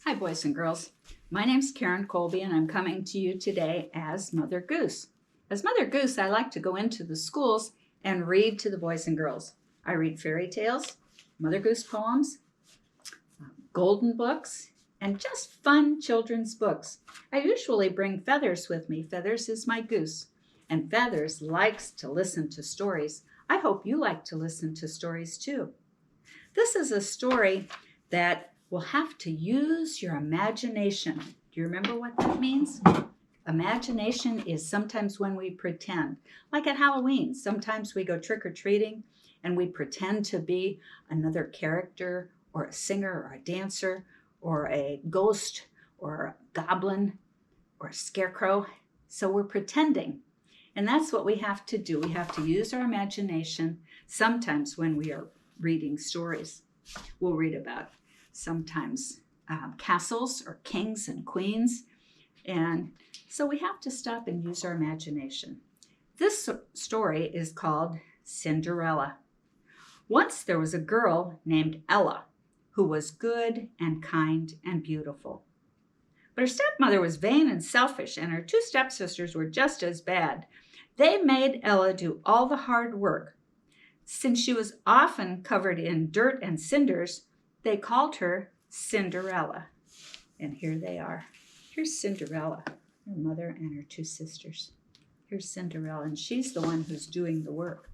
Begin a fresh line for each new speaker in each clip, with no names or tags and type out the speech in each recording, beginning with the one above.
Hi, boys and girls. My name's Karen Kolbe, and I'm coming to you today as Mother Goose. As Mother Goose, I like to go into the schools and read to the boys and girls. I read fairy tales, Mother Goose poems, golden books, and just fun children's books. I usually bring Feathers with me. Feathers is my goose, and Feathers likes to listen to stories. I hope you like to listen to stories too. This is a story that will have to use your imagination. Do you remember what that means? Imagination is sometimes when we pretend. Like at Halloween, sometimes we go trick-or-treating and we pretend to be another character or a singer or a dancer or a ghost or a goblin or a scarecrow. So we're pretending. And that's what we have to do. We have to use our imagination sometimes when we are reading stories. We'll read about sometimes castles or kings and queens. And so we have to stop and use our imagination. This story is called Cinderella. Once there was a girl named Ella who was good and kind and beautiful. But her stepmother was vain and selfish, and her two stepsisters were just as bad. They made Ella do all the hard work. Since she was often covered in dirt and cinders, they called her Cinderella. And here they are. Here's Cinderella, her mother and her two sisters. Here's Cinderella, and she's the one who's doing the work.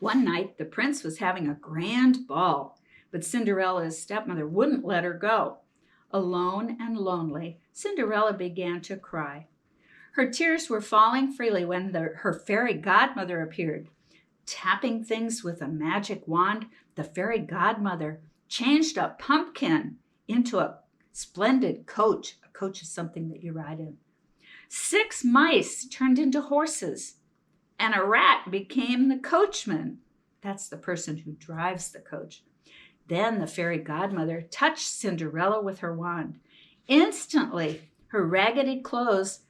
One night, the prince was having a grand ball, but Cinderella's stepmother wouldn't let her go. Alone and lonely, Cinderella began to cry. Her tears were falling freely when her fairy godmother appeared. Tapping things with a magic wand, the fairy godmother changed a pumpkin into a splendid coach. A coach is something that you ride in. 6 mice turned into horses, and a rat became the coachman. That's the person who drives the coach. Then the fairy godmother touched Cinderella with her wand. Instantly, her raggedy clothes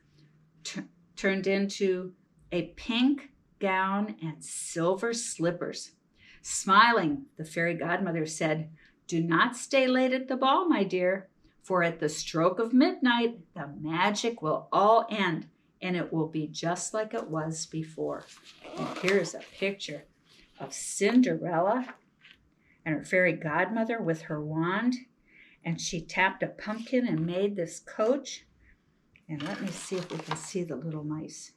turned into a pink gown and silver slippers. Smiling, the fairy godmother said, "Do not stay late at the ball, my dear, for at the stroke of midnight, the magic will all end, and it will be just like it was before." And here's a picture of Cinderella and her fairy godmother with her wand, and she tapped a pumpkin and made this coach. And let me see if we can see the little mice.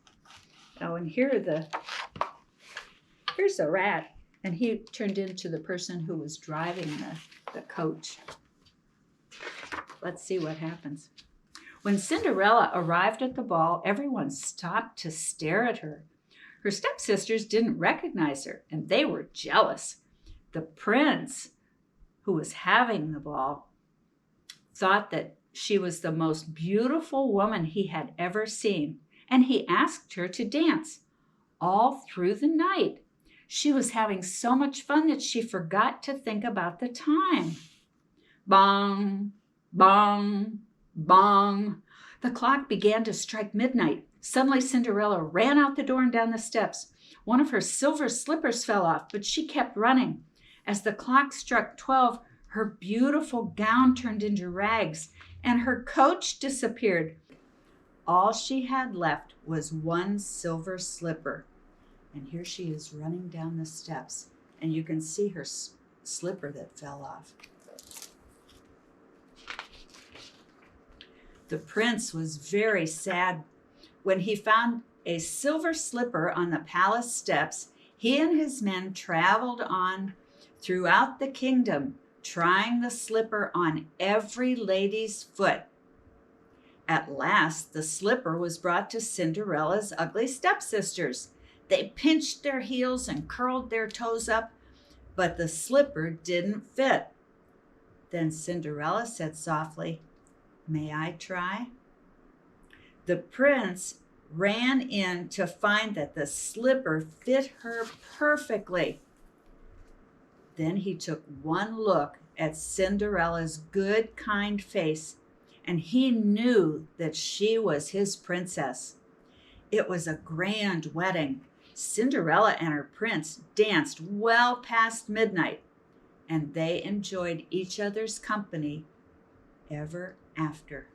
Oh, and here's a rat, and he turned into the person who was driving the coach. Let's see what happens. When Cinderella arrived at the ball, everyone stopped to stare at her. Her stepsisters didn't recognize her, and they were jealous. The prince, who was having the ball, thought that she was the most beautiful woman he had ever seen, and he asked her to dance all through the night. She was having so much fun that she forgot to think about the time. Bong, bong, bong. The clock began to strike midnight. Suddenly, Cinderella ran out the door and down the steps. One of her silver slippers fell off, but she kept running. As the clock struck 12, her beautiful gown turned into rags, and her coach disappeared. All she had left was one silver slipper. And here she is running down the steps, and you can see her slipper that fell off. The prince was very sad. When he found a silver slipper on the palace steps, he and his men traveled on throughout the kingdom, trying the slipper on every lady's foot. At last, the slipper was brought to Cinderella's ugly stepsisters. They pinched their heels and curled their toes up, but the slipper didn't fit. Then Cinderella said softly, "May I try?" The prince ran in to find that the slipper fit her perfectly. Then he took one look at Cinderella's good, kind face, and he knew that she was his princess. It was a grand wedding. Cinderella and her prince danced well past midnight, and they enjoyed each other's company ever after.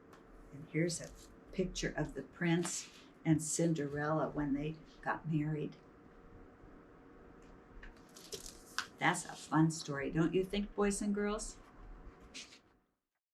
And here's a picture of the prince and Cinderella when they got married. That's a fun story, don't you think, boys and girls?